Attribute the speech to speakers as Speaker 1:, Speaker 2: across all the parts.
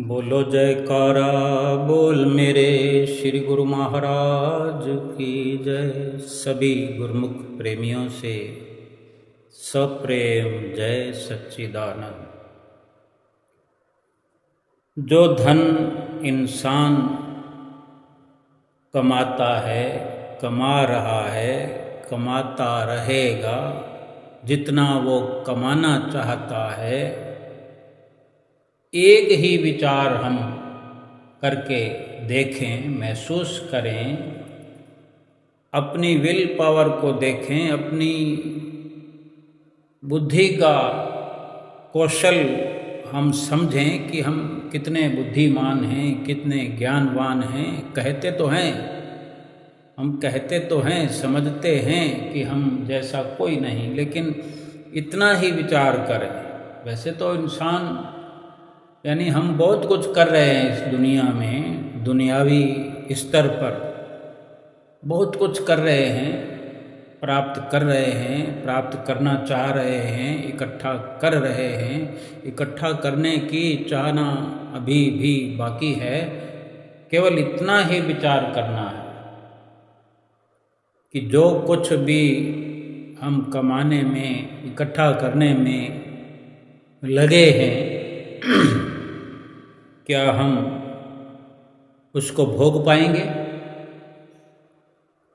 Speaker 1: बोलो जयकारा बोल मेरे श्री गुरु महाराज की जय। सभी गुरुमुख प्रेमियों से सप्रेम जय सच्चिदानंद। जो धन इंसान कमाता है, कमा रहा है, कमाता रहेगा, जितना वो कमाना चाहता है, एक ही विचार हम करके देखें, महसूस करें, अपनी विल पावर को देखें, अपनी बुद्धि का कौशल हम समझें कि हम कितने बुद्धिमान हैं, कितने ज्ञानवान हैं। कहते तो हैं, हम कहते तो हैं, समझते हैं कि हम जैसा कोई नहीं, लेकिन इतना ही विचार करें। वैसे तो इंसान यानी हम बहुत कुछ कर रहे हैं इस दुनिया में, दुनियावी स्तर पर बहुत कुछ कर रहे हैं, प्राप्त कर रहे हैं, प्राप्त करना चाह रहे हैं, इकट्ठा कर रहे हैं। इकट्ठा करने की चाहना अभी भी बाकी है। केवल इतना ही विचार करना है कि जो कुछ भी हम कमाने में, इकट्ठा करने में लगे हैं, क्या हम उसको भोग पाएंगे,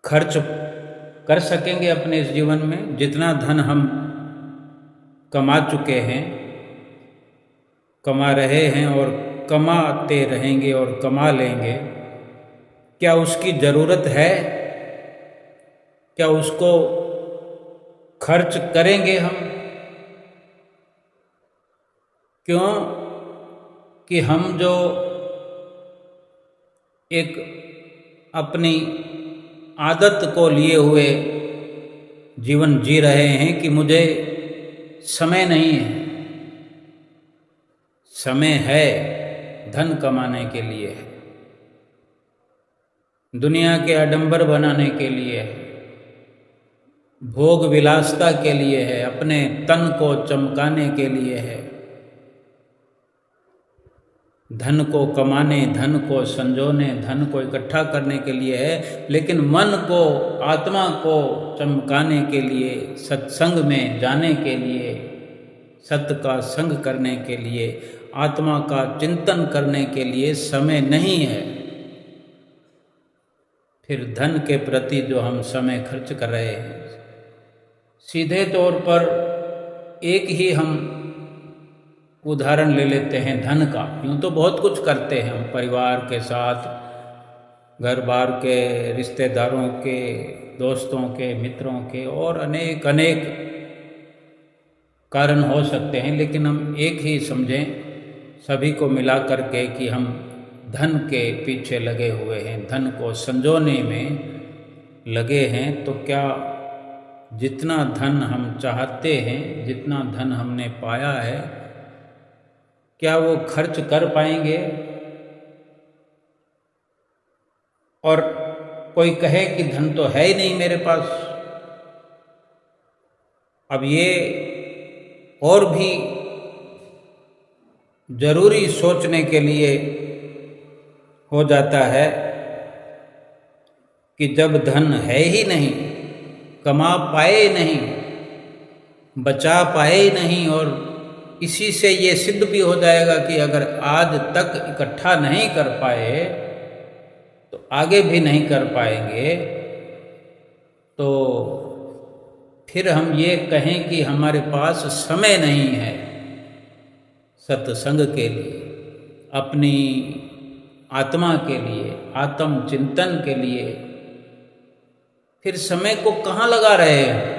Speaker 1: खर्च कर सकेंगे अपने इस जीवन में? जितना धन हम कमा चुके हैं, कमा रहे हैं और कमाते रहेंगे और कमा लेंगे, क्या उसकी ज़रूरत है? क्या उसको खर्च करेंगे हम? क्यों कि हम जो एक अपनी आदत को लिए हुए जीवन जी रहे हैं कि मुझे समय नहीं है। समय है, धन कमाने के लिए है, दुनिया के आडंबर बनाने के लिए है, भोग विलासता के लिए है, अपने तन को चमकाने के लिए है, धन को कमाने, धन को संजोने, धन को इकट्ठा करने के लिए है। लेकिन मन को, आत्मा को चमकाने के लिए, सत्संग में जाने के लिए, सत्य का संग करने के लिए, आत्मा का चिंतन करने के लिए समय नहीं है। फिर धन के प्रति जो हम समय खर्च कर रहे हैं, सीधे तौर पर एक ही हम उदाहरण ले लेते हैं धन का। यूँ तो बहुत कुछ करते हैं हम परिवार के साथ, घर बार के, रिश्तेदारों के, दोस्तों के, मित्रों के, और अनेक अनेक कारण हो सकते हैं। लेकिन हम एक ही समझें सभी को मिला करके कि हम धन के पीछे लगे हुए हैं, धन को संजोने में लगे हैं। तो क्या जितना धन हम चाहते हैं, जितना धन हमने पाया है, क्या वो खर्च कर पाएंगे? और कोई कहे कि धन तो है ही नहीं मेरे पास। अब ये और भी जरूरी सोचने के लिए हो जाता है कि जब धन है ही नहीं, कमा पाए नहीं, बचा पाए नहीं, और इसी से ये सिद्ध भी हो जाएगा कि अगर आज तक इकट्ठा नहीं कर पाए तो आगे भी नहीं कर पाएंगे, तो फिर हम ये कहें कि हमारे पास समय नहीं है सत्संग के लिए, अपनी आत्मा के लिए, आत्म चिंतन के लिए। फिर समय को कहाँ लगा रहे हैं?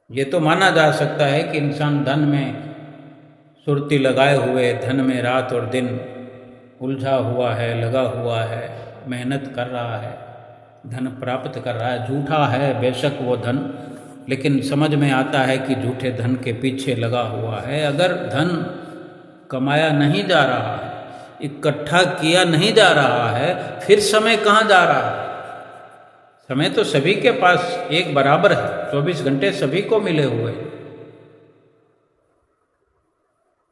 Speaker 1: ये तो माना जा सकता है कि इंसान धन में सुरती लगाए हुए, धन में रात और दिन उलझा हुआ है, लगा हुआ है, मेहनत कर रहा है, धन प्राप्त कर रहा है। झूठा है बेशक वो धन, लेकिन समझ में आता है कि झूठे धन के पीछे लगा हुआ है। अगर धन कमाया नहीं जा रहा है, इकट्ठा किया नहीं जा रहा है, फिर समय कहाँ जा रहा है? समय तो सभी के पास एक बराबर है, 24 घंटे सभी को मिले हुए।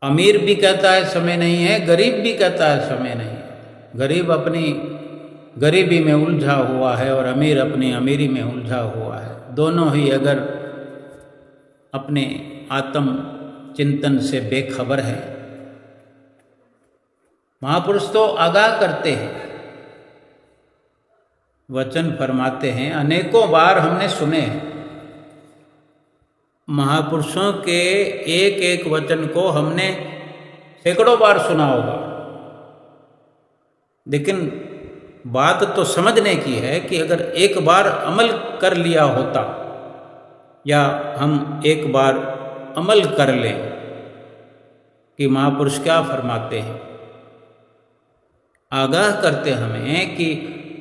Speaker 1: अमीर भी कहता है समय नहीं है, गरीब भी कहता है समय नहीं है। गरीब अपनी गरीबी में उलझा हुआ है और अमीर अपनी अमीरी में उलझा हुआ है। दोनों ही अगर अपने आत्म चिंतन से बेखबर है। महापुरुष तो आगाह करते हैं, वचन फरमाते हैं। अनेकों बार हमने सुने हैं महापुरुषों के एक एक वचन को हमने सैकड़ों बार सुना होगा, लेकिन बात तो समझने की है कि अगर एक बार अमल कर लिया होता या हम एक बार अमल कर लें कि महापुरुष क्या फरमाते हैं। आगाह करते हमें कि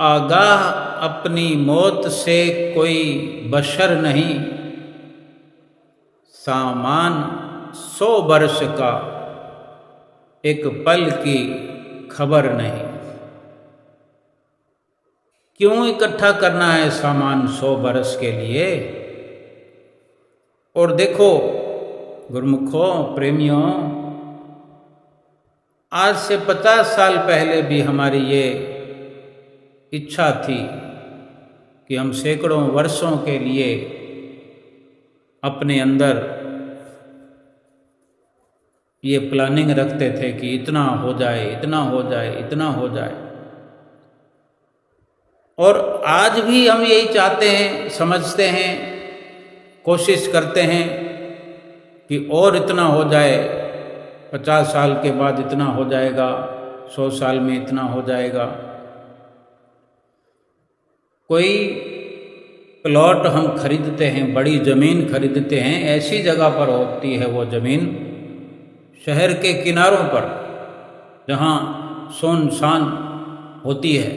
Speaker 1: आगाह अपनी मौत से कोई बशर नहीं, सामान 100 वर्ष का एक पल की खबर नहीं। क्यों इकट्ठा करना है सामान 100 वर्ष के लिए। और देखो गुरुमुखों, प्रेमियों, आज से 50 साल पहले भी हमारी ये इच्छा थी कि हम सैकड़ों वर्षों के लिए अपने अंदर ये प्लानिंग रखते थे कि इतना हो जाए, इतना हो जाए, इतना हो जाए। और आज भी हम यही चाहते हैं, समझते हैं, कोशिश करते हैं कि और इतना हो जाए, 50 साल के बाद इतना हो जाएगा, 100 साल में इतना हो जाएगा। कोई प्लॉट हम खरीदते हैं, बड़ी ज़मीन खरीदते हैं, ऐसी जगह पर होती है वो ज़मीन, शहर के किनारों पर, जहाँ सुनसान होती है।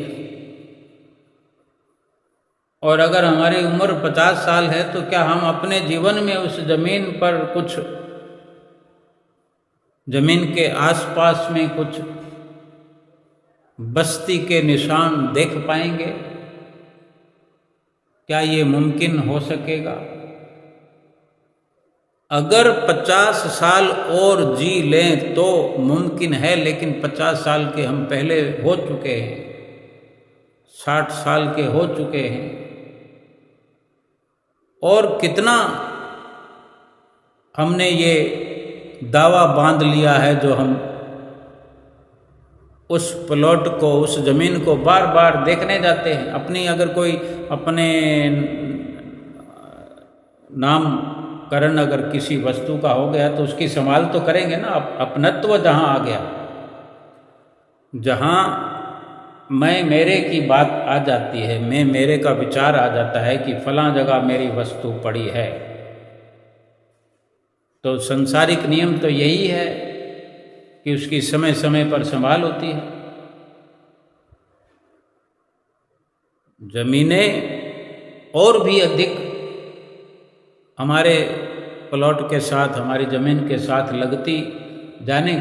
Speaker 1: और अगर हमारी उम्र 50 साल है तो क्या हम अपने जीवन में उस ज़मीन पर कुछ, ज़मीन के आसपास में कुछ बस्ती के निशान देख पाएंगे? क्या ये मुमकिन हो सकेगा? अगर 50 साल और जी लें तो मुमकिन है, लेकिन 50 साल के हम पहले हो चुके हैं, 60 साल के हो चुके हैं। और कितना हमने ये दावा बांध लिया है जो हम उस प्लॉट को, उस ज़मीन को बार बार देखने जाते हैं। अपनी अगर कोई अपने नामकरण अगर किसी वस्तु का हो गया तो उसकी संभाल तो करेंगे ना। अपनत्व जहाँ आ गया, जहाँ मैं मेरे की बात आ जाती है, मैं मेरे का विचार आ जाता है कि फलां जगह मेरी वस्तु पड़ी है, तो संसारिक नियम तो यही है कि उसकी समय समय पर संभाल होती है। जमीनें और भी अधिक हमारे प्लॉट के साथ, हमारी ज़मीन के साथ लगती, जाने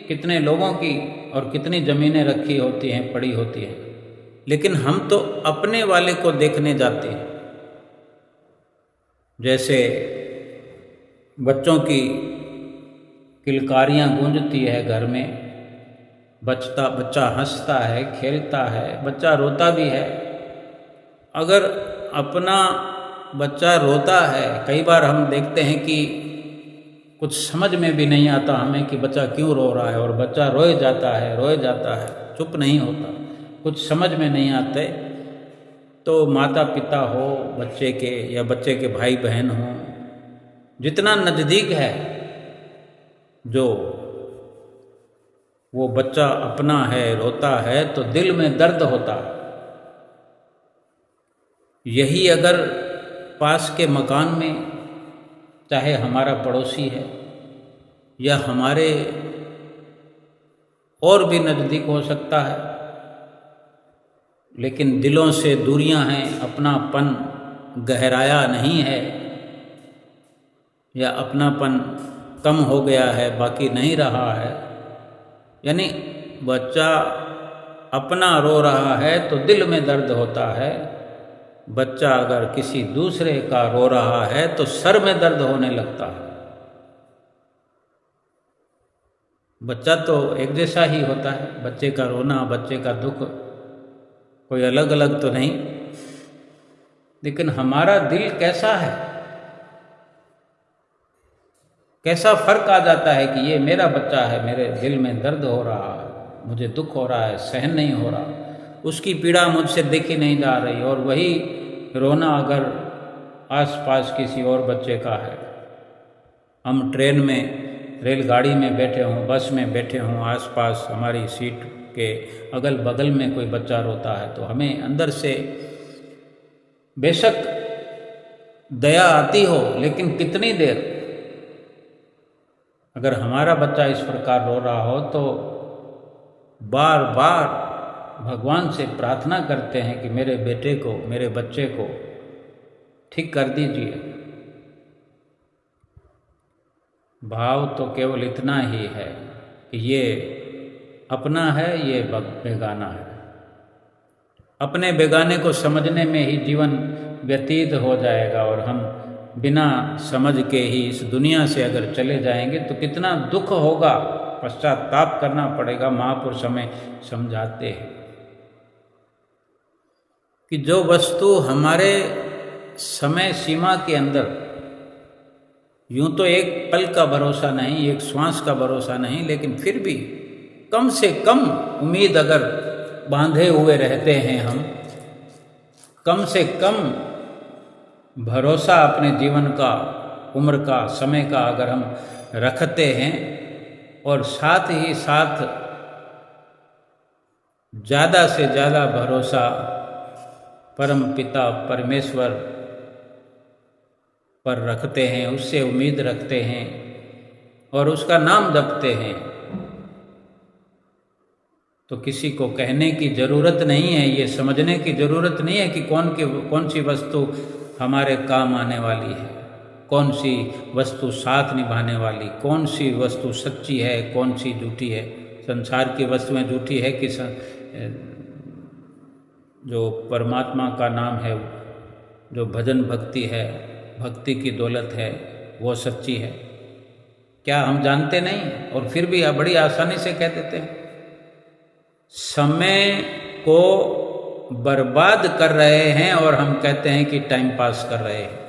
Speaker 1: कितने लोगों की और कितनी ज़मीनें रखी होती हैं, पड़ी होती हैं, लेकिन हम तो अपने वाले को देखने जाते हैं। जैसे बच्चों की किलकारियाँ गूंजती है घर में, बच्चा हंसता है, खेलता है, बच्चा रोता भी है। अगर अपना बच्चा रोता है, कई बार हम देखते हैं कि कुछ समझ में भी नहीं आता हमें कि बच्चा क्यों रो रहा है, और बच्चा रोए जाता है, चुप नहीं होता, कुछ समझ में नहीं आते। तो माता पिता हो बच्चे के या बच्चे के भाई बहन हो, जितना नज़दीक है जो वो बच्चा अपना है, रोता है तो दिल में दर्द होता है। यही अगर पास के मकान में, चाहे हमारा पड़ोसी है या हमारे और भी नज़दीक हो सकता है, लेकिन दिलों से दूरियां हैं, अपनापन गहराया नहीं है, या अपनापन कम हो गया है, बाकी नहीं रहा है, यानी बच्चा अपना रो रहा है तो दिल में दर्द होता है। बच्चा अगर किसी दूसरे का रो रहा है तो सर में दर्द होने लगता है। बच्चा तो एक जैसा ही होता है, बच्चे का रोना, बच्चे का दुख कोई अलग अलग तो नहीं, लेकिन हमारा दिल कैसा है, कैसा फर्क आ जाता है कि ये मेरा बच्चा है, मेरे दिल में दर्द हो रहा है, मुझे दुख हो रहा है, सहन नहीं हो रहा, उसकी पीड़ा मुझसे देखी नहीं जा रही, और वही रोना अगर आसपास किसी और बच्चे का है। हम ट्रेन में, रेलगाड़ी में बैठे हों, बस में बैठे हों, आसपास हमारी सीट के अगल बगल में कोई बच्चा रोता है तो हमें अंदर से बेशक दया आती हो, लेकिन कितनी देर। अगर हमारा बच्चा इस प्रकार रो रहा हो तो बार बार भगवान से प्रार्थना करते हैं कि मेरे बेटे को, मेरे बच्चे को ठीक कर दीजिए। भाव तो केवल इतना ही है कि ये अपना है, ये बेगाना है। अपने बेगाने को समझने में ही जीवन व्यतीत हो जाएगा, और हम बिना समझ के ही इस दुनिया से अगर चले जाएंगे तो कितना दुख होगा, पश्चाताप करना पड़ेगा। महापुरुष हमें समझाते हैं कि जो वस्तु हमारे समय सीमा के अंदर, यूं तो एक पल का भरोसा नहीं, एक श्वास का भरोसा नहीं, लेकिन फिर भी कम से कम उम्मीद अगर बांधे हुए रहते हैं हम, कम से कम भरोसा अपने जीवन का, उम्र का, समय का अगर हम रखते हैं, और साथ ही साथ ज़्यादा से ज़्यादा भरोसा परम पिता परमेश्वर पर रखते हैं, उससे उम्मीद रखते हैं और उसका नाम जपते हैं, तो किसी को कहने की ज़रूरत नहीं है, ये समझने की ज़रूरत नहीं है कि कौन सी वस्तु हमारे काम आने वाली है, कौन सी वस्तु साथ निभाने वाली, कौन सी वस्तु सच्ची है, कौन सी झूठी है। संसार की वस्तुएं झूठी है कि जो परमात्मा का नाम है, जो भजन भक्ति है, भक्ति की दौलत है, वो सच्ची है? क्या हम जानते नहीं? और फिर भी बड़ी आसानी से कह देते हैं। समय को बर्बाद कर रहे हैं और हम कहते हैं कि टाइम पास कर रहे हैं।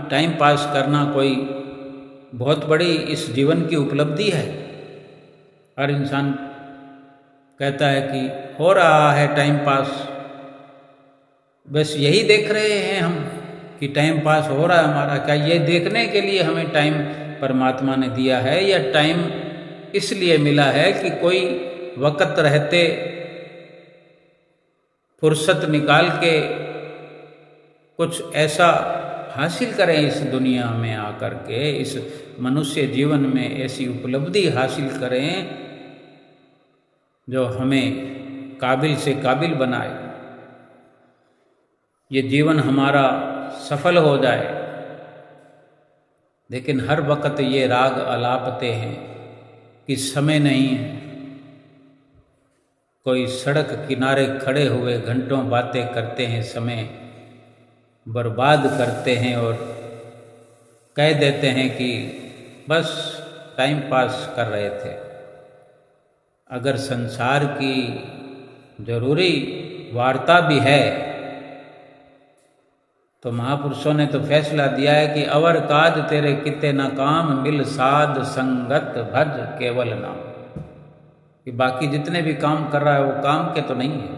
Speaker 1: टाइम पास करना कोई बहुत बड़ी इस जीवन की उपलब्धि है। हर इंसान कहता है कि हो रहा है टाइम पास, बस यही देख रहे हैं हम कि टाइम पास हो रहा है हमारा। क्या ये देखने के लिए हमें टाइम परमात्मा ने दिया है, या टाइम इसलिए मिला है कि कोई वक़्त रहते फुर्सत निकाल के कुछ ऐसा हासिल करें इस दुनिया में आकर के, इस मनुष्य जीवन में ऐसी उपलब्धि हासिल करें जो हमें काबिल से काबिल बनाए, ये जीवन हमारा सफल हो जाए। लेकिन हर वक्त ये राग अलापते हैं कि समय नहीं है। कोई सड़क किनारे खड़े हुए घंटों बातें करते हैं, समय बर्बाद करते हैं और कह देते हैं कि बस टाइम पास कर रहे थे। अगर संसार की जरूरी वार्ता भी है तो महापुरुषों ने तो फैसला दिया है कि अवर काज तेरे किते न काम, मिल साध संगत भज केवल नाम। कि बाकी जितने भी काम कर रहा है वो काम के तो नहीं है।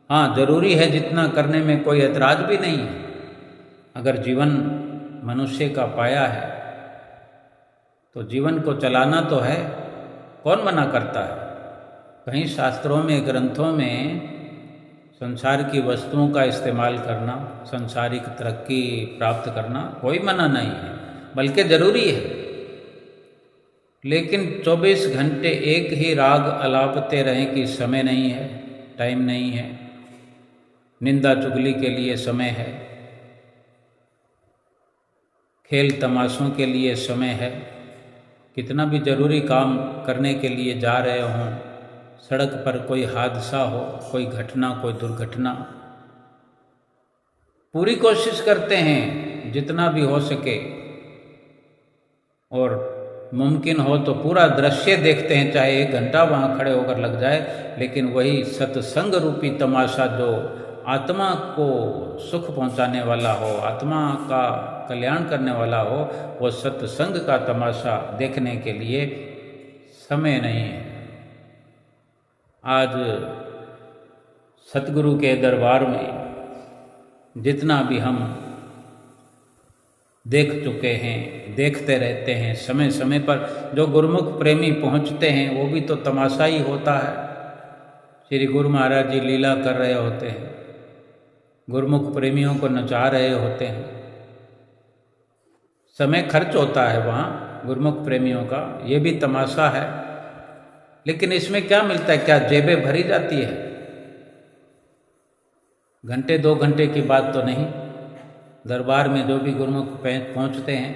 Speaker 1: हाँ, जरूरी है जितना करने में कोई ऐतराज भी नहीं है। अगर जीवन मनुष्य का पाया है तो जीवन को चलाना तो है, कौन मना करता है। कहीं शास्त्रों में, ग्रंथों में संसार की वस्तुओं का इस्तेमाल करना, संसारिक तरक्की प्राप्त करना कोई मना नहीं है, बल्कि ज़रूरी है। लेकिन 24 घंटे एक ही राग अलापते रहें कि समय नहीं है, टाइम नहीं है, निंदा चुगली के लिए समय है, खेल तमाशों के लिए समय है। कितना भी ज़रूरी काम करने के लिए जा रहे हों, सड़क पर कोई हादसा हो, कोई घटना, कोई दुर्घटना, पूरी कोशिश करते हैं जितना भी हो सके, और मुमकिन हो तो पूरा दृश्य देखते हैं, चाहे 1 घंटा वहाँ खड़े होकर लग जाए, लेकिन वही सत्संग रूपी तमाशा जो आत्मा को सुख पहुँचाने वाला हो, आत्मा का कल्याण करने वाला हो, वो सत्संग का तमाशा देखने के लिए समय नहीं है। आज सतगुरु के दरबार में जितना भी हम देख चुके हैं, देखते रहते हैं, समय समय पर जो गुरुमुख प्रेमी पहुंचते हैं वो भी तो तमाशा ही होता है। श्री गुरु महाराज जी लीला कर रहे होते हैं, गुरुमुख प्रेमियों को नचा रहे होते हैं, समय खर्च होता है वहाँ गुरुमुख प्रेमियों का, ये भी तमाशा है। लेकिन इसमें क्या मिलता है? क्या जेबें भरी जाती है? घंटे 2 घंटे की बात तो नहीं। दरबार में जो भी गुरुमुख पहुँचते हैं,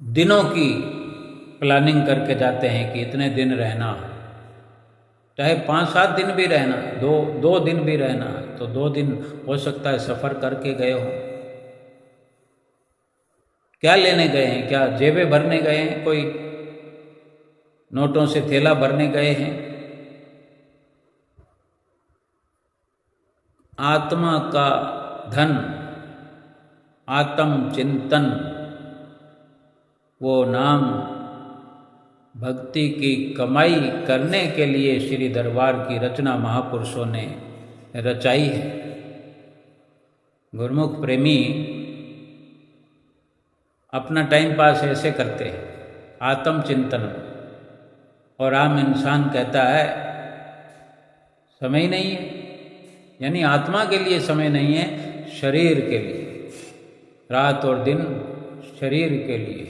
Speaker 1: दिनों की प्लानिंग करके जाते हैं कि इतने दिन रहना, चाहे 5-7 दिन भी रहना, 2 दिन भी रहना, तो 2 दिन हो सकता है सफ़र करके गए हो। क्या लेने गए हैं? क्या जेबें भरने गए हैं? कोई नोटों से थैला भरने गए हैं? आत्मा का धन, आत्म चिंतन, वो नाम भक्ति की कमाई करने के लिए श्री दरबार की रचना महापुरुषों ने रचाई है। गुरुमुख प्रेमी अपना टाइम पास ऐसे करते हैं, आत्म चिंतन, और आम इंसान कहता है समय ही नहीं है। यानी आत्मा के लिए समय नहीं है, शरीर के लिए, रात और दिन शरीर के लिए।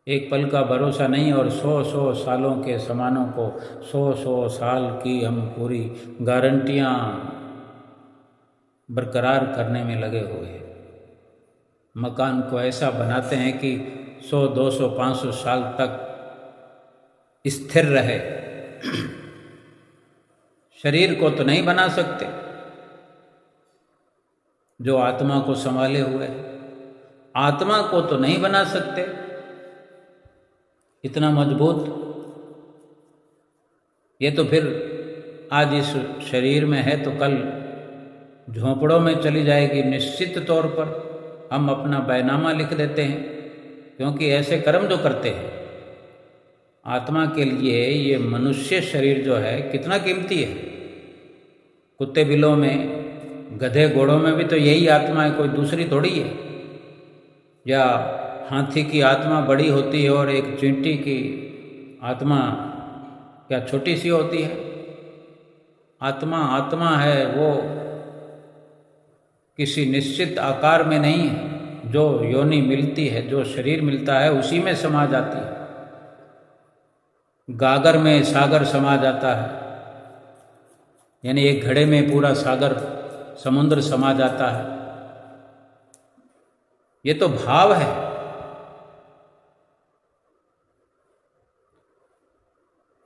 Speaker 1: एक पल का भरोसा नहीं, और 100-100 सालों के सामानों को 100-100 साल की हम पूरी गारंटियाँ बरकरार करने में लगे हुए हैं। मकान को ऐसा बनाते हैं कि 100, 200, 500 साल तक स्थिर रहे। शरीर को तो नहीं बना सकते जो आत्मा को संभाले हुए है, आत्मा को तो नहीं बना सकते इतना मजबूत। ये तो फिर आज इस शरीर में है तो कल झोंपड़ों में चली जाएगी। निश्चित तौर पर हम अपना बैनामा लिख देते हैं, क्योंकि ऐसे कर्म जो करते हैं। आत्मा के लिए ये मनुष्य शरीर जो है कितना कीमती है। कुत्ते बिलों में, गधे घोड़ों में भी तो यही आत्मा है, कोई दूसरी थोड़ी है। या हाथी की आत्मा बड़ी होती है और एक चींटी की आत्मा क्या छोटी सी होती है? आत्मा आत्मा है, वो किसी निश्चित आकार में नहीं है। जो योनि मिलती है, जो शरीर मिलता है, उसी में समा जाती है। गागर में सागर समा जाता है, यानी एक घड़े में पूरा सागर समुद्र समा जाता है। ये तो भाव है।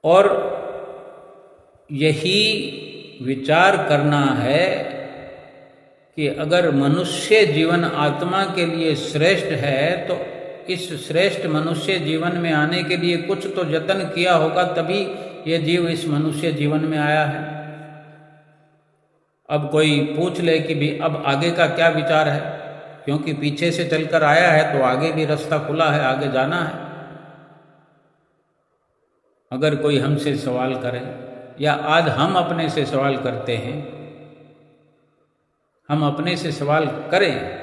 Speaker 1: और यही विचार करना है कि अगर मनुष्य जीवन आत्मा के लिए श्रेष्ठ है तो इस श्रेष्ठ मनुष्य जीवन में आने के लिए कुछ तो यत्न किया होगा, तभी ये जीव इस मनुष्य जीवन में आया है। अब कोई पूछ ले कि भी अब आगे का क्या विचार है, क्योंकि पीछे से चलकर आया है तो आगे भी रास्ता खुला है, आगे जाना है। अगर कोई हमसे सवाल करे, या आज हम अपने से सवाल करते हैं, हम अपने से सवाल करें,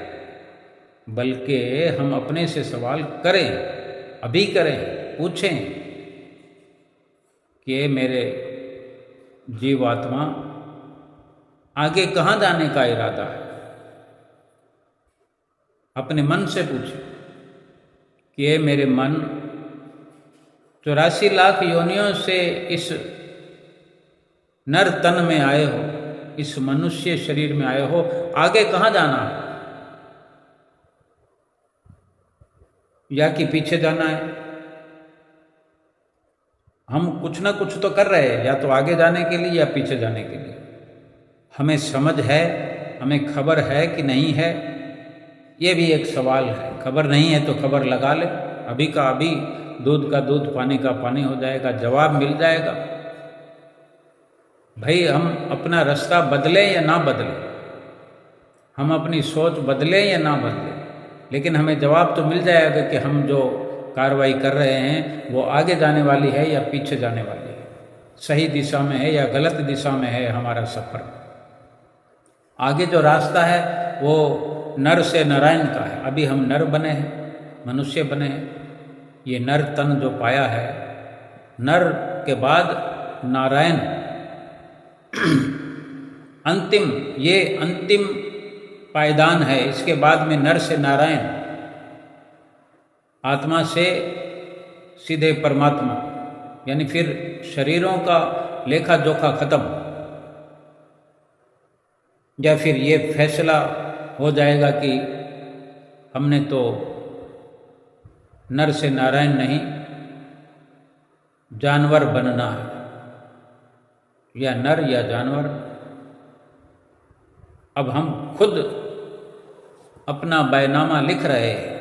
Speaker 1: बल्कि हम अपने से सवाल करें, अभी करें, पूछें कि ये मेरे जीवात्मा आगे कहाँ जाने का इरादा है। अपने मन से पूछें कि ये मेरे मन 84 लाख योनियों से इस नर तन में आए हो, इस मनुष्य शरीर में आए हो, आगे कहाँ जाना है? या कि पीछे जाना है? हम कुछ ना कुछ तो कर रहे हैं, या तो आगे जाने के लिए या पीछे जाने के लिए। हमें समझ है, हमें खबर है कि नहीं है, ये भी एक सवाल है। खबर नहीं है तो खबर लगा ले, अभी का अभी, दूध का दूध पानी का पानी हो जाएगा, जवाब मिल जाएगा। भाई हम अपना रास्ता बदलें या ना बदलें, हम अपनी सोच बदलें या ना बदलें, लेकिन हमें जवाब तो मिल जाएगा कि हम जो कार्रवाई कर रहे हैं वो आगे जाने वाली है या पीछे जाने वाली है, सही दिशा में है या गलत दिशा में है हमारा सफ़र। आगे जो रास्ता है वो नर से नारायण का है। अभी हम नर बने हैं, मनुष्य बने हैं, ये नर तन जो पाया है, नर के बाद नारायण अंतिम, ये अंतिम पायदान है। इसके बाद में नर से नारायण, आत्मा से सीधे परमात्मा, यानी फिर शरीरों का लेखा जोखा खत्म, या फिर ये फैसला हो जाएगा कि हमने तो नर से नारायण नहीं, जानवर बनना है, या नर या जानवर। अब हम खुद अपना बैनामा लिख रहे हैं,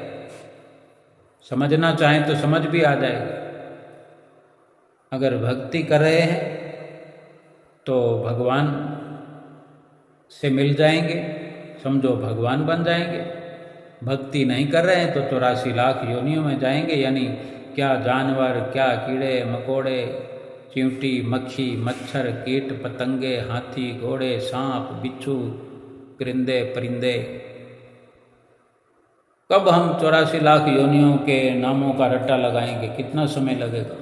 Speaker 1: समझना चाहें तो समझ भी आ जाएगा। अगर भक्ति कर रहे हैं तो भगवान से मिल जाएंगे, समझो भगवान बन जाएंगे। भक्ति नहीं कर रहे हैं तो 84 लाख योनियों में जाएंगे, यानी क्या जानवर, क्या कीड़े मकोड़े, चींटी, मक्खी, मच्छर, कीट पतंगे, हाथी, घोड़े, सांप, बिच्छू, परिंदे परिंदे। कब हम 84 लाख योनियों के नामों का रट्टा लगाएंगे? कितना समय लगेगा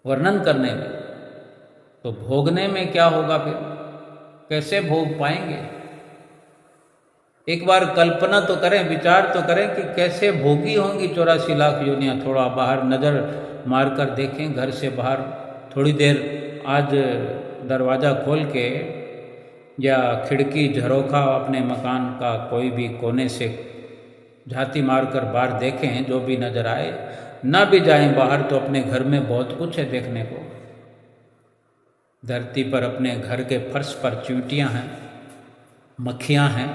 Speaker 1: वर्णन करने में? तो भोगने में क्या होगा फिर? कैसे भोग पाएंगे? एक बार कल्पना तो करें, विचार तो करें कि कैसे भोगी होंगी 84 लाख योनियाँ। थोड़ा बाहर नज़र मारकर देखें, घर से बाहर थोड़ी देर आज दरवाज़ा खोल के या खिड़की झरोखा अपने मकान का कोई भी कोने से झाती मारकर बाहर देखें, जो भी नज़र आए। ना भी जाएं बाहर तो अपने घर में बहुत कुछ है देखने को। धरती पर अपने घर के फर्श पर चींटियाँ हैं, मक्खियाँ हैं,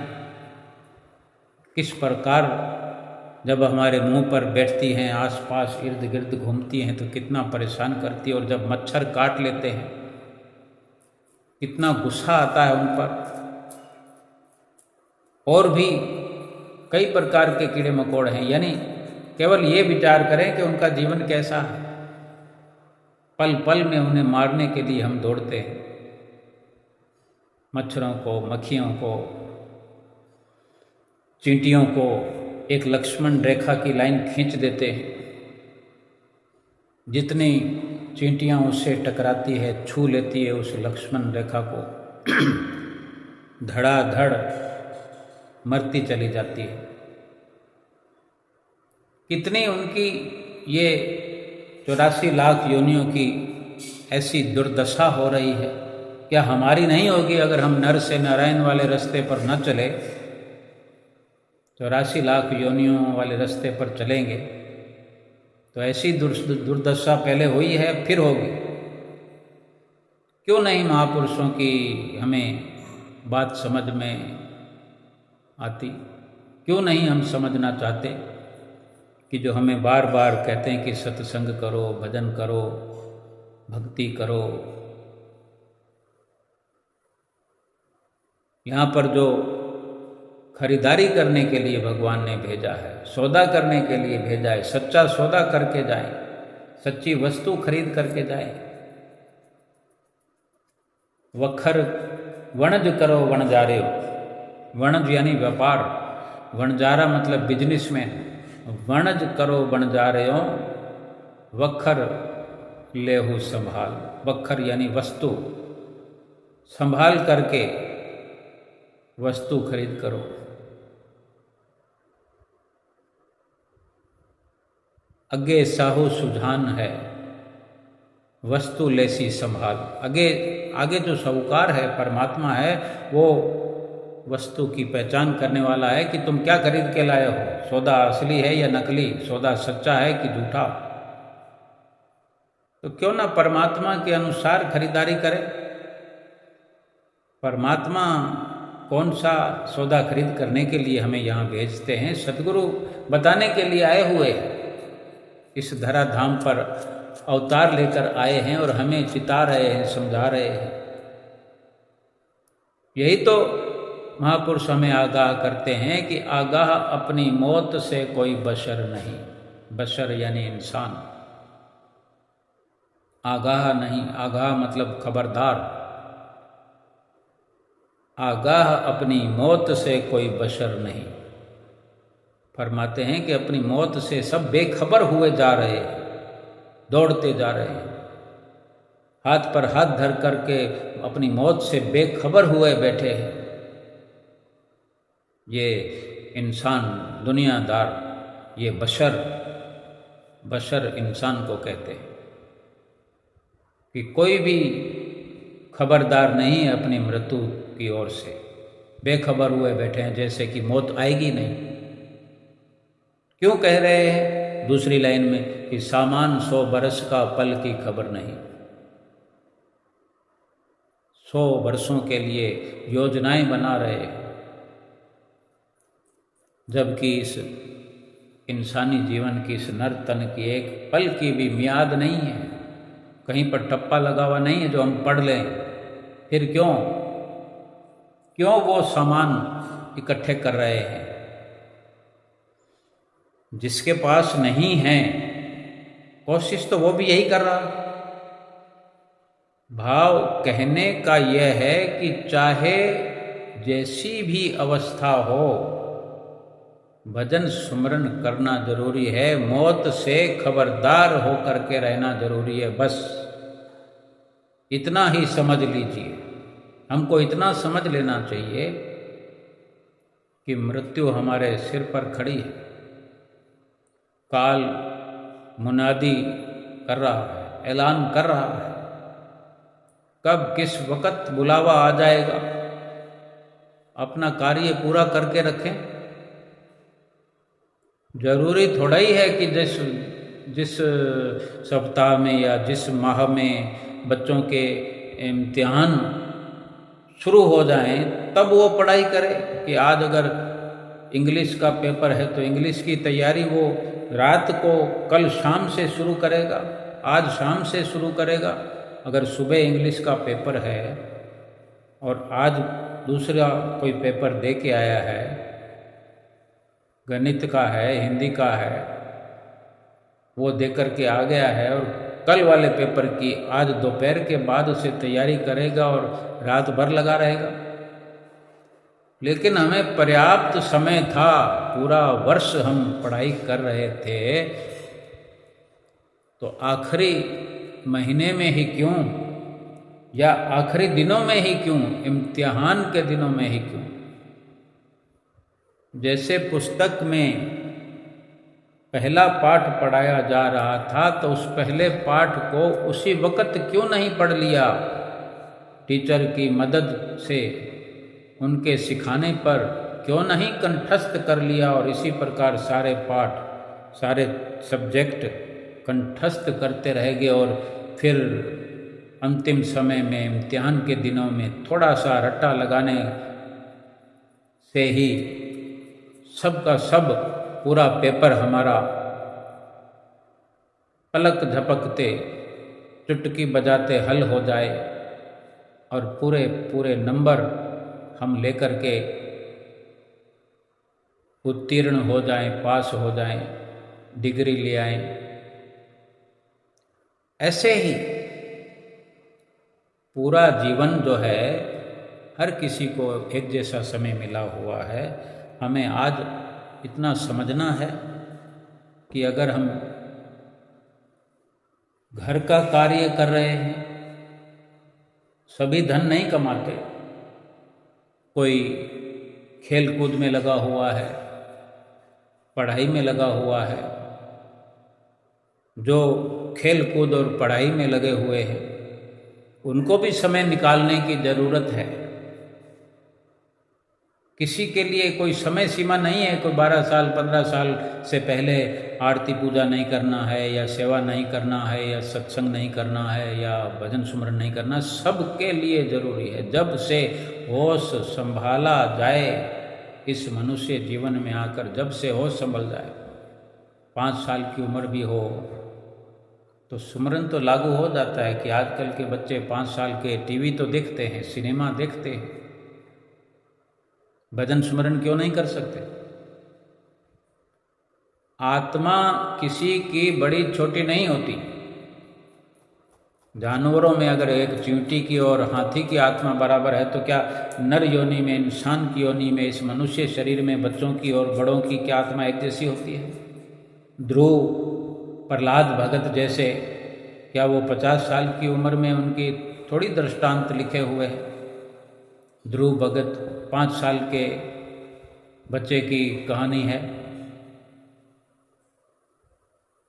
Speaker 1: किस प्रकार जब हमारे मुंह पर बैठती हैं, आसपास इर्द गिर्द घूमती हैं तो कितना परेशान करती है, और जब मच्छर काट लेते हैं कितना गुस्सा आता है उन पर। और भी कई प्रकार के कीड़े मकोड़े हैं, यानी केवल ये विचार करें कि उनका जीवन कैसा है। पल पल में उन्हें मारने के लिए हम दौड़ते हैं, मच्छरों को, मक्खियों को, चींटियों को एक लक्ष्मण रेखा की लाइन खींच देते हैं। जितनी चींटियां उससे टकराती है, छू लेती है उस लक्ष्मण रेखा को, धड़ाधड़ मरती चली जाती है। कितनी उनकी ये 84 लाख योनियों की ऐसी दुर्दशा हो रही है। क्या हमारी नहीं होगी अगर हम नर से नारायण वाले रास्ते पर न चले? 84 लाख योनियों वाले रास्ते पर चलेंगे तो ऐसी दुर्दशा पहले हुई है, फिर होगी। क्यों नहीं महापुरुषों की हमें बात समझ में आती? क्यों नहीं हम समझना चाहते कि जो हमें बार बार कहते हैं कि सत्संग करो, भजन करो, भक्ति करो। यहाँ पर जो खरीदारी करने के लिए भगवान ने भेजा है, सौदा करने के लिए भेजा है, सच्चा सौदा करके जाएं, सच्ची वस्तु खरीद करके जाएं। वखर वणज करो वणजारे हो। वणज यानी व्यापार, वणजारा मतलब बिजनेसमैन। वणज करो वणजारे हो, वखर लेहु संभाल। वखर यानी वस्तु, संभाल करके वस्तु खरीद करो। अगे साहू सुजान है, वस्तु लेसी संभाल। आगे जो साहूकार है, परमात्मा है, वो वस्तु की पहचान करने वाला है कि तुम क्या खरीद के लाए हो, सौदा असली है या नकली, सौदा सच्चा है कि झूठा। तो क्यों ना परमात्मा के अनुसार खरीदारी करें। परमात्मा कौन सा सौदा खरीद करने के लिए हमें यहाँ भेजते हैं। सदगुरु बताने के लिए आए हुए इस धराधाम पर अवतार लेकर आए हैं और हमें चिता रहे हैं, समझा रहे हैं। यही तो महापुरुष हमें आगाह करते हैं कि आगाह अपनी मौत से कोई बशर नहीं। बशर यानी इंसान, आगाह नहीं, आगाह मतलब खबरदार। आगाह अपनी मौत से कोई बशर नहीं। फरमाते हैं कि अपनी मौत से सब बेखबर हुए जा रहे हैं, दौड़ते जा रहे हैं, हाथ पर हाथ धर करके अपनी मौत से बेखबर हुए बैठे हैं। ये इंसान, दुनियादार, ये बशर, बशर इंसान को कहते हैं कि कोई भी खबरदार नहीं है अपनी मृत्यु की ओर से, बेखबर हुए बैठे हैं जैसे कि मौत आएगी नहीं। क्यों कह रहे हैं दूसरी लाइन में कि सामान 100 बरस का पल की खबर नहीं। 100 वर्षों के लिए योजनाएं बना रहे हैं, जबकि इस इंसानी जीवन की, इस नर तन की एक पल की भी मियाद नहीं है। कहीं पर टप्पा लगा हुआ नहीं है जो हम पढ़ लें। फिर क्यों वो सामान इकट्ठे कर रहे हैं? जिसके पास नहीं है, कोशिश तो वो भी यही कर रहा है। भाव कहने का यह है कि चाहे जैसी भी अवस्था हो, भजन सुमरन करना जरूरी है, मौत से खबरदार होकर के रहना जरूरी है। बस इतना ही समझ लीजिए। हमको इतना समझ लेना चाहिए कि मृत्यु हमारे सिर पर खड़ी है। काल मुनादी कर रहा है, ऐलान कर रहा है, कब किस वक़्त बुलावा आ जाएगा। अपना कार्य पूरा करके रखें। जरूरी थोड़ा ही है कि जिस सप्ताह में या जिस माह में बच्चों के इम्तिहान शुरू हो जाएं तब वो पढ़ाई करे। कि आज अगर इंग्लिश का पेपर है तो इंग्लिश की तैयारी वो रात को, कल शाम से शुरू करेगा, आज शाम से शुरू करेगा। अगर सुबह इंग्लिश का पेपर है और आज दूसरा कोई पेपर दे के आया है, गणित का है, हिंदी का है, वो दे कर के आ गया है और कल वाले पेपर की आज दोपहर के बाद उसे तैयारी करेगा और रात भर लगा रहेगा। लेकिन हमें पर्याप्त समय था, पूरा वर्ष हम पढ़ाई कर रहे थे, तो आखिरी महीने में ही क्यों, या आखिरी दिनों में ही क्यों, इम्तिहान के दिनों में ही क्यों। जैसे पुस्तक में पहला पाठ पढ़ाया जा रहा था तो उस पहले पाठ को उसी वक्त क्यों नहीं पढ़ लिया, टीचर की मदद से उनके सिखाने पर क्यों नहीं कंठस्थ कर लिया और इसी प्रकार सारे पाठ, सारे सब्जेक्ट कंठस्थ करते रह गए और फिर अंतिम समय में, इम्तिहान के दिनों में थोड़ा सा रट्टा लगाने से ही सब का सब पूरा पेपर हमारा पलक झपकते, चुटकी बजाते हल हो जाए और पूरे पूरे नंबर हम लेकर के उत्तीर्ण हो जाएं, पास हो जाएं, डिग्री ले आएं। ऐसे ही पूरा जीवन जो है, हर किसी को एक जैसा समय मिला हुआ है। हमें आज इतना समझना है कि अगर हम घर का कार्य कर रहे हैं, सभी धन नहीं कमाते। कोई खेल कूद में लगा हुआ है, पढ़ाई में लगा हुआ है। जो खेल कूद और पढ़ाई में लगे हुए हैं उनको भी समय निकालने की ज़रूरत है। किसी के लिए कोई समय सीमा नहीं है, कोई 12 साल 15 साल से पहले आरती पूजा नहीं करना है, या सेवा नहीं करना है, या सत्संग नहीं करना है, या भजन सुमरन नहीं करना। सबके लिए जरूरी है। जब से होश संभाला जाए इस मनुष्य जीवन में आकर, जब से होश संभल जाए, 5 साल की उम्र भी हो तो सुमरन तो लागू हो जाता है। कि आजकल के बच्चे 5 साल के टीवी तो देखते हैं, सिनेमा देखते हैं, भजन सुमरन क्यों नहीं कर सकते? आत्मा किसी की बड़ी छोटी नहीं होती। जानवरों में अगर एक चींटी की और हाथी की आत्मा बराबर है, तो क्या नर योनि में, इंसान की योनि में, इस मनुष्य शरीर में बच्चों की और बड़ों की क्या आत्मा एक जैसी होती है? ध्रुव, प्रहलाद भगत जैसे, क्या वो 50 साल की उम्र में उनकी थोड़ी दृष्टांत लिखे हुए हैं? ध्रुव भगत 5 साल के बच्चे की कहानी है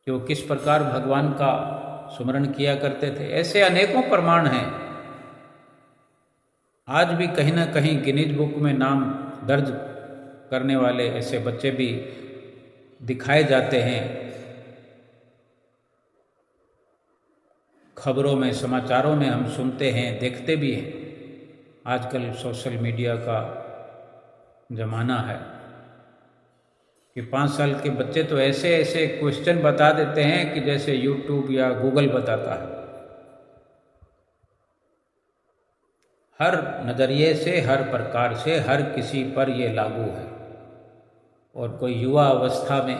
Speaker 1: कि वो किस प्रकार भगवान का सुमरण किया करते थे। ऐसे अनेकों प्रमाण हैं। आज भी कहीं ना कहीं गिनीज बुक में नाम दर्ज करने वाले ऐसे बच्चे भी दिखाए जाते हैं। खबरों में, समाचारों में हम सुनते हैं, देखते भी हैं। आजकल सोशल मीडिया का ज़माना है कि 5 साल के बच्चे तो ऐसे ऐसे क्वेश्चन बता देते हैं कि जैसे यूट्यूब या गूगल बताता है। हर नज़रिए से, हर प्रकार से, हर किसी पर ये लागू है। और कोई युवा अवस्था में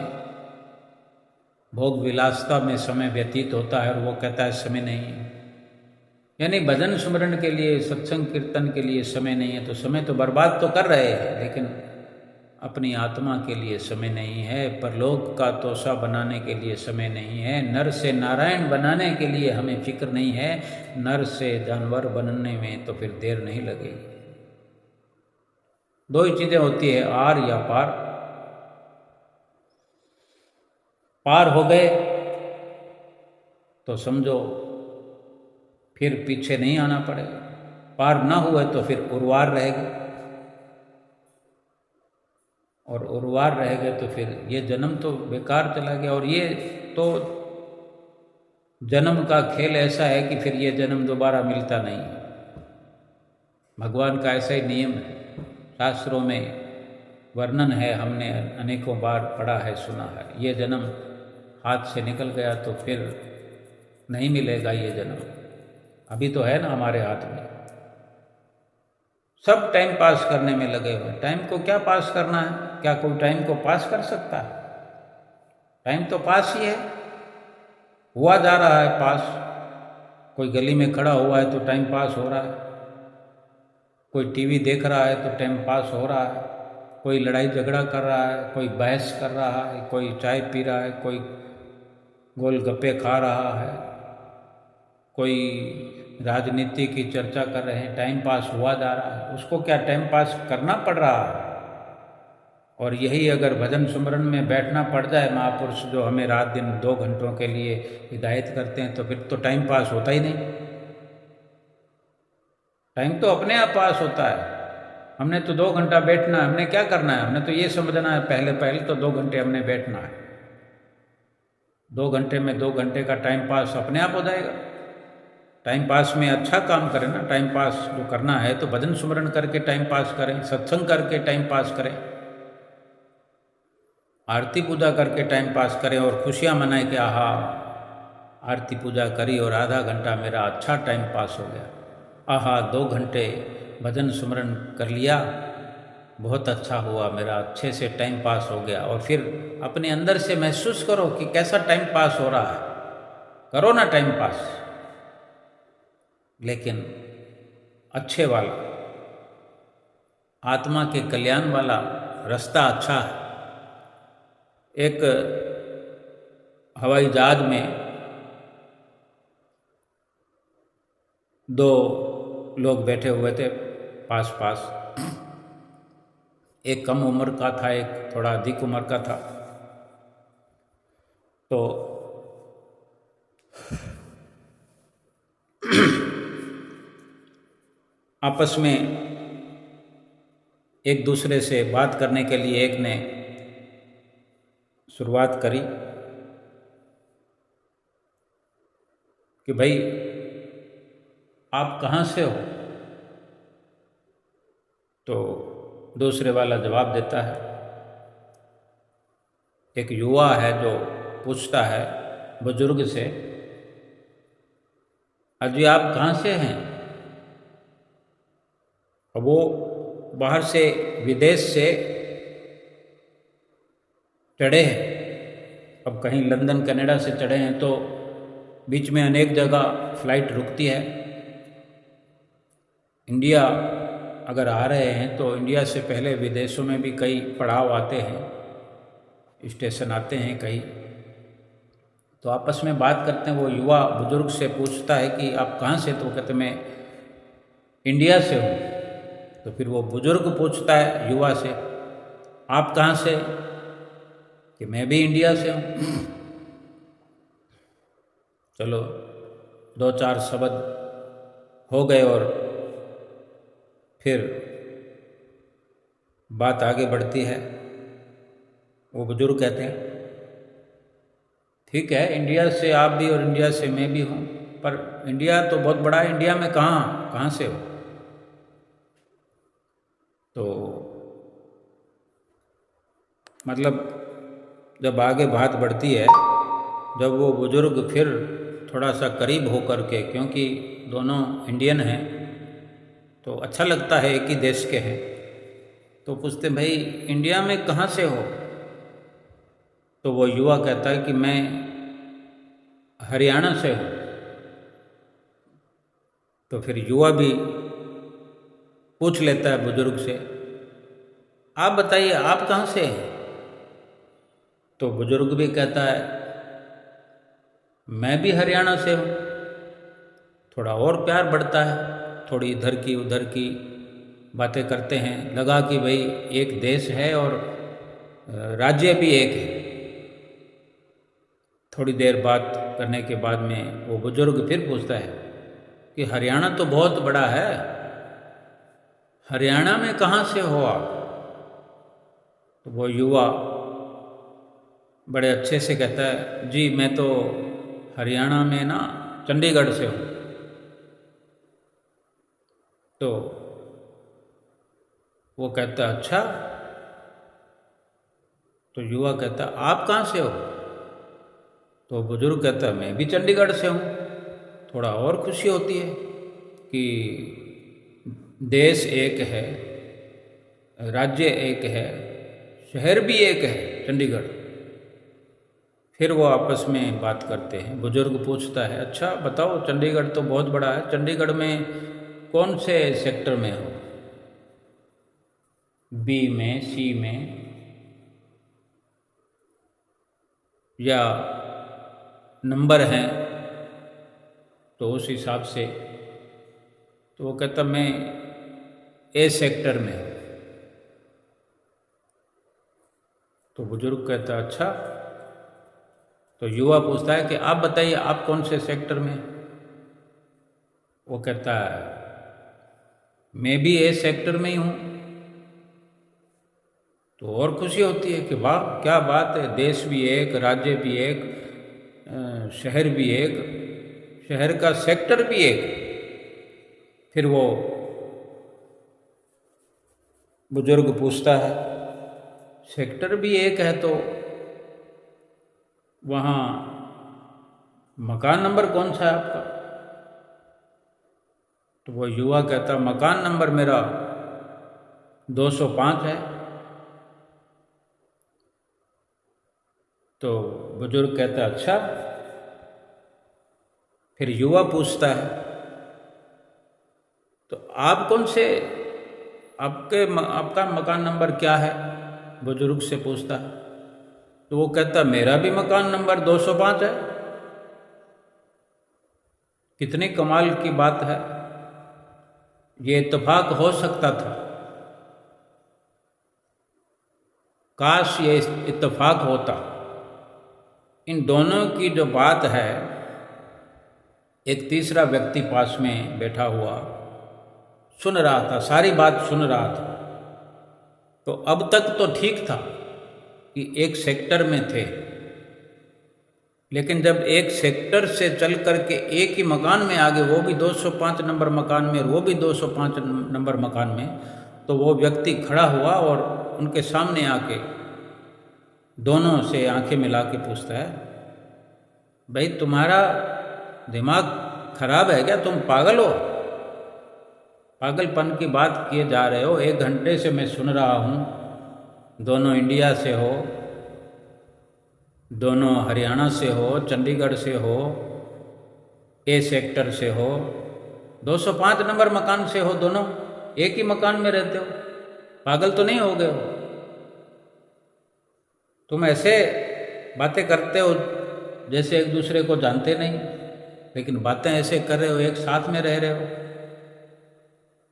Speaker 1: भोग विलासता में समय व्यतीत होता है और वो कहता है समय नहीं है, यानी भजन सुमरण के लिए, सत्संग कीर्तन के लिए समय नहीं है, तो समय तो बर्बाद तो कर रहे हैं, लेकिन अपनी आत्मा के लिए समय नहीं है। परलोक का तोशा बनाने के लिए समय नहीं है। नर से नारायण बनाने के लिए हमें फिक्र नहीं है। नर से जानवर बनने में तो फिर देर नहीं लगेगी। 2 ही चीज़ें होती है, आर या पार। पार हो गए तो समझो फिर पीछे नहीं आना पड़ेगा। पार ना हुए तो फिर उर्वार रहेगा, और उर्वार रह गए तो फिर ये जन्म तो बेकार चला गया। और ये तो जन्म का खेल ऐसा है कि फिर ये जन्म दोबारा मिलता नहीं है। भगवान का ऐसा ही नियम है। शास्त्रों में वर्णन है, हमने अनेकों बार पढ़ा है, सुना है। ये जन्म हाथ से निकल गया तो फिर नहीं मिलेगा ये जन्म। अभी तो है ना हमारे हाथ में। सब टाइम पास करने में लगे हुए। टाइम को क्या पास करना है? क्या कोई टाइम को पास कर सकता है? टाइम तो पास ही है, हुआ जा रहा है पास। कोई गली में खड़ा हुआ है तो टाइम पास हो रहा है, कोई टीवी देख रहा है तो टाइम पास हो रहा है, कोई लड़ाई झगड़ा कर रहा है, कोई बहस कर रहा है, कोई चाय पी रहा है, कोई गोलगप्पे खा रहा है, कोई राजनीति की चर्चा कर रहे हैं। टाइम पास हुआ जा रहा है। उसको क्या टाइम पास करना पड़ रहा है? और यही अगर भजन सुमरन में बैठना पड़ जाए, महापुरुष जो हमें रात दिन 2 घंटों के लिए हिदायत करते हैं, तो फिर तो टाइम पास होता ही नहीं। टाइम तो अपने आप पास होता है। हमने तो 2 घंटा बैठना है, हमने क्या करना है? हमने तो ये समझना है पहले तो 2 घंटे हमने बैठना है। 2 घंटे में 2 घंटे का टाइम पास अपने आप हो जाएगा। टाइम पास में अच्छा काम करें ना। टाइम पास जो करना है तो भजन सुमरन करके टाइम पास करें, सत्संग करके टाइम पास करें, आरती पूजा करके टाइम पास करें और खुशियाँ मनाएं कि आहा आरती पूजा करी और आधा घंटा मेरा अच्छा टाइम पास हो गया। आहा 2 घंटे भजन सुमरन कर लिया, बहुत अच्छा हुआ, मेरा अच्छे से टाइम पास हो गया। और फिर अपने अंदर से महसूस करो कि कैसा टाइम पास हो रहा है। करो ना टाइम पास, लेकिन अच्छे वाला, आत्मा के कल्याण वाला रास्ता अच्छा है। एक हवाई जहाज में 2 लोग बैठे हुए थे पास पास। एक कम उम्र का था, एक थोड़ा अधिक उम्र का था। तो आपस में एक दूसरे से बात करने के लिए एक ने शुरुआत करी कि भाई आप कहाँ से हो। तो दूसरे वाला जवाब देता है, एक युवा है जो पूछता है बुजुर्ग से, अजी आप कहाँ से हैं। अब वो बाहर से विदेश से चढ़े हैं, अब कहीं लंदन कनाडा से चढ़े हैं तो बीच में अनेक जगह फ्लाइट रुकती है। इंडिया अगर आ रहे हैं तो इंडिया से पहले विदेशों में भी कई पड़ाव आते हैं, स्टेशन आते हैं कई। तो आपस में बात करते हैं। वो युवा बुजुर्ग से पूछता है कि आप कहाँ से, तो वो कहते मैं इंडिया से हूँ। तो फिर वो बुजुर्ग पूछता है युवा से, आप कहाँ से, कि मैं भी इंडिया से हूँ। चलो दो चार शब्द हो गए और फिर बात आगे बढ़ती है। वो बुजुर्ग कहते हैं ठीक है, इंडिया से आप भी और इंडिया से मैं भी हूँ, पर इंडिया तो बहुत बड़ा है, इंडिया में कहाँ से हो। तो मतलब जब आगे बात बढ़ती है, जब वो बुजुर्ग फिर थोड़ा सा करीब होकर के, क्योंकि दोनों इंडियन हैं तो अच्छा लगता है, एक ही देश के हैं, तो पूछते भाई इंडिया में कहाँ से हो। तो वो युवा कहता है कि मैं हरियाणा से हूँ। तो फिर युवा भी पूछ लेता है बुजुर्ग से, आप बताइए आप कहाँ से हैं। तो बुजुर्ग भी कहता है मैं भी हरियाणा से हूँ। थोड़ा और प्यार बढ़ता है, थोड़ी इधर की उधर की बातें करते हैं। लगा कि भाई एक देश है और राज्य भी एक है। थोड़ी देर बात करने के बाद में वो बुजुर्ग फिर पूछता है कि हरियाणा तो बहुत बड़ा है, हरियाणा में कहाँ से हो आप। तो वो युवा बड़े अच्छे से कहता है जी मैं तो हरियाणा में ना चंडीगढ़ से हूँ। तो वो कहता अच्छा। तो युवा कहता आप कहाँ से हो। तो बुजुर्ग कहता मैं भी चंडीगढ़ से हूँ। थोड़ा और खुशी होती है कि देश एक है, राज्य एक है, शहर भी एक है चंडीगढ़। फिर वो आपस में बात करते हैं। बुजुर्ग पूछता है अच्छा बताओ चंडीगढ़ तो बहुत बड़ा है, चंडीगढ़ में कौन से सेक्टर में हो, बी में, सी में या नंबर हैं तो उस हिसाब से। तो वो कहता मैं ए सेक्टर में हूँ। तो बुजुर्ग कहता अच्छा। तो युवा पूछता है कि आप बताइए आप कौन से सेक्टर में। वो कहता है मैं भी ए सेक्टर में ही हूँ। तो और खुशी होती है कि वाह क्या बात है, देश भी एक, राज्य भी एक, शहर भी एक, शहर का सेक्टर भी एक। फिर वो बुजुर्ग पूछता है सेक्टर भी एक है तो वहाँ मकान नंबर कौन सा है आपका। तो वो युवा कहता मकान नंबर मेरा 205 है। तो बुजुर्ग कहता अच्छा। फिर युवा पूछता है तो आप कौन से, आपका मकान नंबर क्या है। बुजुर्ग से पूछता है। तो वो कहता मेरा भी मकान नंबर 205 है। कितनी कमाल की बात है, ये इत्तेफाक हो सकता था। काश ये इत्तेफाक होता। इन दोनों की जो बात है, एक तीसरा व्यक्ति पास में बैठा हुआ सुन रहा था, सारी बात सुन रहा था। तो अब तक तो ठीक था कि एक सेक्टर में थे, लेकिन जब एक सेक्टर से चल करके एक ही मकान में आ गए, वो भी 205 नंबर मकान में और वो भी 205 नंबर मकान में, तो वो व्यक्ति खड़ा हुआ और उनके सामने आके दोनों से आंखें मिला के पूछता है, भाई तुम्हारा दिमाग खराब है क्या? तुम पागल हो? पागलपन की बात किए जा रहे हो? 1 घंटे से मैं सुन रहा हूँ, दोनों इंडिया से हो, दोनों हरियाणा से हो, चंडीगढ़ से हो, ए सेक्टर से हो, 205 नंबर मकान से हो, दोनों एक ही मकान में रहते हो, पागल तो नहीं हो गए हो? तुम ऐसे बातें करते हो जैसे एक दूसरे को जानते नहीं, लेकिन बातें ऐसे कर रहे हो, एक साथ में रह रहे हो।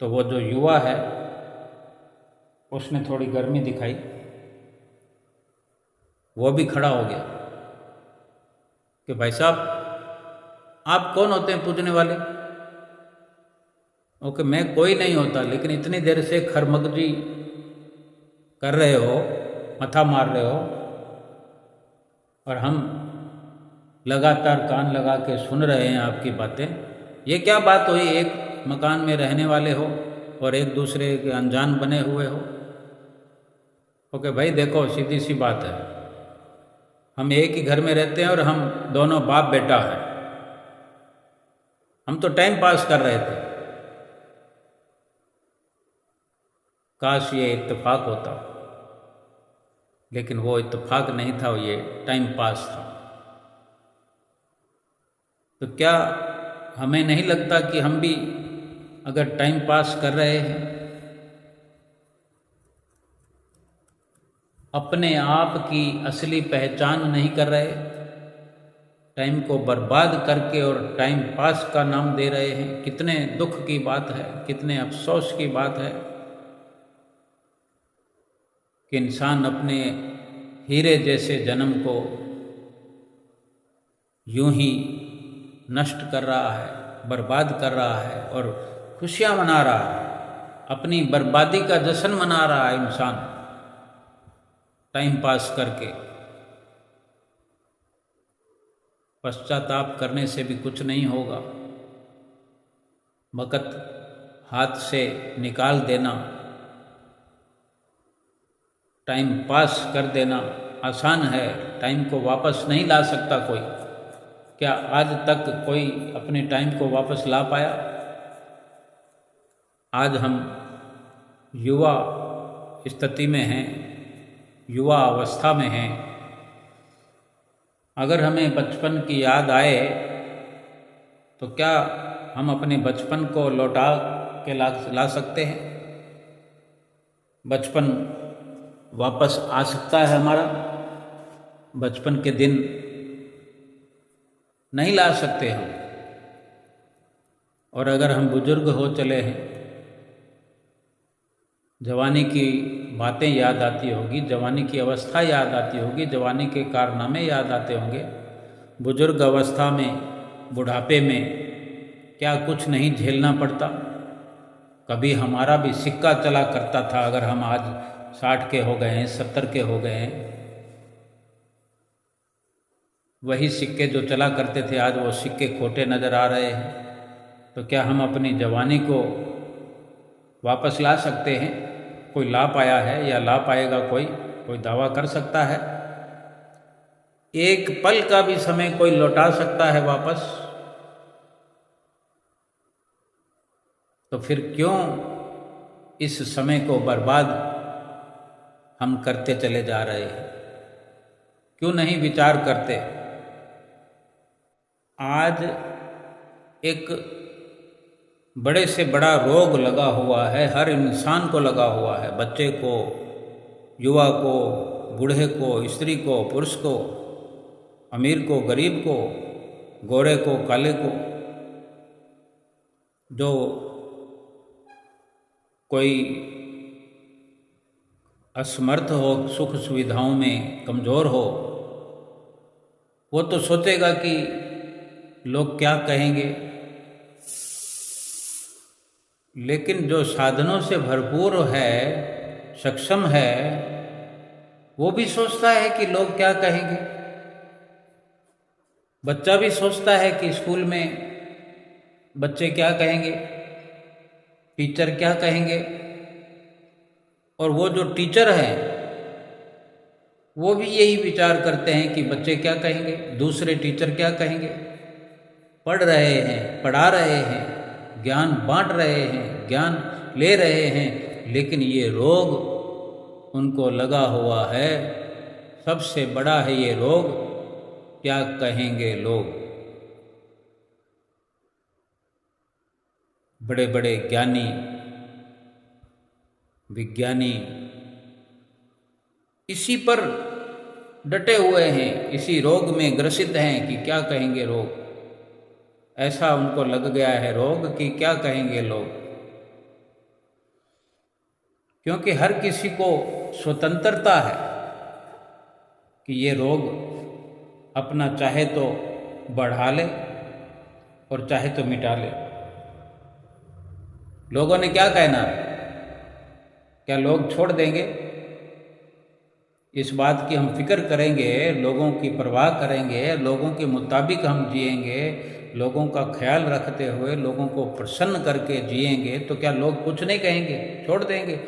Speaker 1: तो वो जो युवा है उसने थोड़ी गर्मी दिखाई, वो भी खड़ा हो गया कि भाई साहब आप कौन होते हैं पूछने वाले? ओके, मैं कोई नहीं होता, लेकिन इतनी देर से खरमगजी कर रहे हो, मथा मार रहे हो, और हम लगातार कान लगा के सुन रहे हैं आपकी बातें। ये क्या बात हुई? एक मकान में रहने वाले हो और एक दूसरे के अनजान बने हुए हो। ओके भाई देखो, सीधी सी बात है, हम एक ही घर में रहते हैं और हम दोनों बाप बेटा हैं। हम तो टाइम पास कर रहे थे, काश ये इत्तेफाक होता, लेकिन वो इत्तेफाक नहीं था, ये टाइम पास था। तो क्या हमें नहीं लगता कि हम भी अगर टाइम पास कर रहे हैं, अपने आप की असली पहचान नहीं कर रहे, टाइम को बर्बाद करके और टाइम पास का नाम दे रहे हैं, कितने दुख की बात है, कितने अफसोस की बात है कि इंसान अपने हीरे जैसे जन्म को यूं ही नष्ट कर रहा है, बर्बाद कर रहा है और खुशियां मना रहा है, अपनी बर्बादी का जश्न मना रहा है इंसान टाइम पास करके। पश्चाताप करने से भी कुछ नहीं होगा, वक़्त हाथ से निकाल देना, टाइम पास कर देना आसान है, टाइम को वापस नहीं ला सकता कोई। क्या आज तक कोई अपने टाइम को वापस ला पाया? आज हम युवा स्थिति में हैं, युवा अवस्था में हैं। अगर हमें बचपन की याद आए तो क्या हम अपने बचपन को लौटा के ला सकते हैं? बचपन वापस आ सकता है हमारा? बचपन के दिन नहीं ला सकते हम। और अगर हम बुजुर्ग हो चले हैं, जवानी की बातें याद आती होगी, जवानी की अवस्था याद आती होगी, जवानी के कारनामे याद आते होंगे, बुजुर्ग अवस्था में, बुढ़ापे में क्या कुछ नहीं झेलना पड़ता? कभी हमारा भी सिक्का चला करता था, अगर हम आज 60 के हो गए हैं, 70 के हो गए हैं, वही सिक्के जो चला करते थे आज वो सिक्के खोटे नज़र आ रहे हैं। तो क्या हम अपनी जवानी को वापस ला सकते हैं? कोई ला पाया है या ला पाएगा? कोई दावा कर सकता है? एक पल का भी समय कोई लौटा सकता है वापस? तो फिर क्यों इस समय को बर्बाद हम करते चले जा रहे हैं? क्यों नहीं विचार करते? आज एक बड़े से बड़ा रोग लगा हुआ है, हर इंसान को लगा हुआ है, बच्चे को, युवा को, बूढ़े को, स्त्री को, पुरुष को, अमीर को, गरीब को, गोरे को, काले को। जो कोई असमर्थ हो, सुख सुविधाओं में कमज़ोर हो, वो तो सोचेगा कि लोग क्या कहेंगे, लेकिन जो साधनों से भरपूर है सक्षम है वो भी सोचता है कि लोग क्या कहेंगे। बच्चा भी सोचता है कि स्कूल में बच्चे क्या कहेंगे, टीचर क्या कहेंगे। और वो जो टीचर हैं वो भी यही विचार करते हैं कि बच्चे क्या कहेंगे, दूसरे टीचर क्या कहेंगे। पढ़ रहे हैं, पढ़ा रहे हैं, ज्ञान बांट रहे हैं, ज्ञान ले रहे हैं, लेकिन ये रोग उनको लगा हुआ है। सबसे बड़ा है ये रोग, क्या कहेंगे लोग। बड़े बड़े ज्ञानी, विज्ञानी इसी पर डटे हुए हैं, इसी रोग में ग्रसित हैं कि क्या कहेंगे लोग। ऐसा उनको लग गया है रोग कि क्या कहेंगे लोग। क्योंकि हर किसी को स्वतंत्रता है कि ये रोग अपना चाहे तो बढ़ा ले और चाहे तो मिटा ले। लोगों ने क्या कहना, क्या लोग छोड़ देंगे? इस बात की हम फिक्र करेंगे, लोगों की परवाह करेंगे, लोगों के मुताबिक हम जिएंगे, लोगों का ख्याल रखते हुए लोगों को प्रसन्न करके जिएंगे, तो क्या लोग कुछ नहीं कहेंगे, छोड़ देंगे?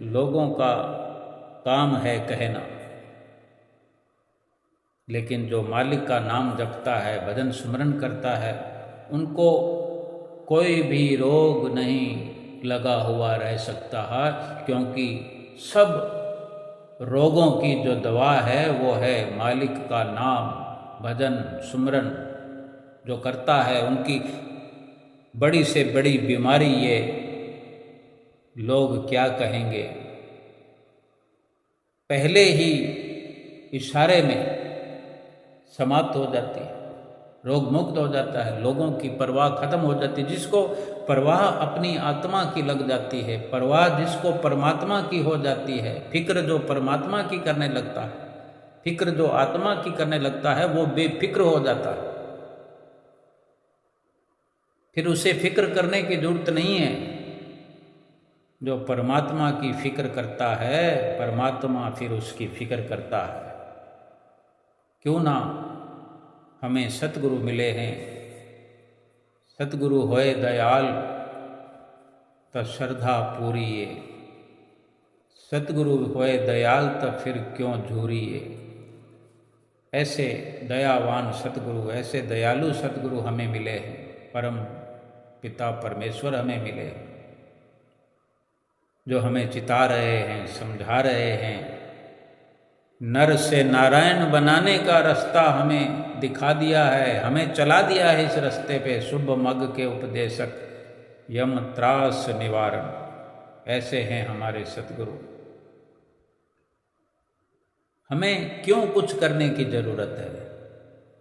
Speaker 1: लोगों का काम है कहना, लेकिन जो मालिक का नाम जपता है, भजन स्मरण करता है, उनको कोई भी रोग नहीं लगा हुआ रह सकता है। क्योंकि सब रोगों की जो दवा है वो है मालिक का नाम, भजन सुमरन जो करता है। उनकी बड़ी से बड़ी बीमारी ये लोग क्या कहेंगे पहले ही इशारे में समाप्त हो जाती है, रोग मुक्त हो जाता है, लोगों की परवाह खत्म हो जाती है। जिसको परवाह अपनी आत्मा की लग जाती है, परवाह जिसको परमात्मा की हो जाती है, फिक्र जो परमात्मा की करने लगता है, फिक्र जो आत्मा की करने लगता है, वो बेफिक्र हो जाता है। फिर उसे फिक्र करने की जरूरत नहीं है। जो परमात्मा की फिक्र करता है, परमात्मा फिर उसकी फिक्र करता है। क्यों ना हमें सतगुरु मिले हैं। सतगुरु होए दयाल तो श्रद्धा पूरी है, सतगुरु होए दयाल तो फिर क्यों झूरी है। ऐसे दयावान सतगुरु, ऐसे दयालु सतगुरु हमें मिले हैं, परम पिता परमेश्वर हमें मिले, जो हमें चिता रहे हैं, समझा रहे हैं। नर से नारायण बनाने का रास्ता हमें दिखा दिया है, हमें चला दिया है इस रास्ते पे। शुभ मग के उपदेशक, यम त्रास निवारण, ऐसे हैं हमारे सतगुरु। हमें क्यों कुछ करने की जरूरत है?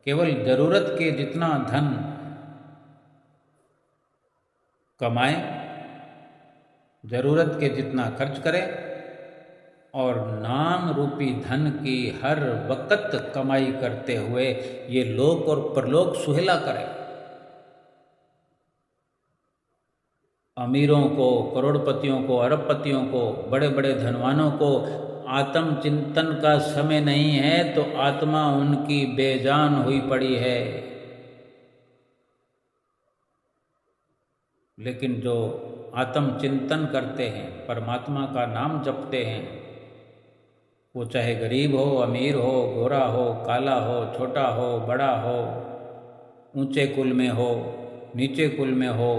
Speaker 1: केवल जरूरत के जितना धन कमाएं, जरूरत के जितना खर्च करें और नाम रूपी धन की हर वक्त कमाई करते हुए ये लोक और परलोक सुहेला करें। अमीरों को, करोड़पतियों को, अरबपतियों को, बड़े बड़े धनवानों को आत्मचिंतन का समय नहीं है, तो आत्मा उनकी बेजान हुई पड़ी है। लेकिन जो आत्मचिंतन करते हैं, परमात्मा का नाम जपते हैं, वो चाहे गरीब हो, अमीर हो, गोरा हो, काला हो, छोटा हो, बड़ा हो, ऊंचे कुल में हो, नीचे कुल में हो,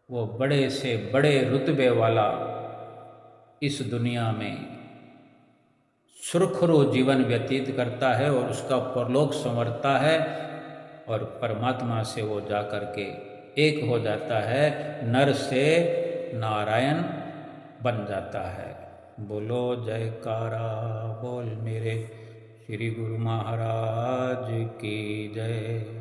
Speaker 1: वो बड़े से बड़े रुतबे वाला इस दुनिया में सुरखरू जीवन व्यतीत करता है और उसका परलोक संवरता है और परमात्मा से वो जा कर के एक हो जाता है, नर से नारायण बन जाता है। बोलो जयकारा बोल मेरे श्री गुरु महाराज की जय।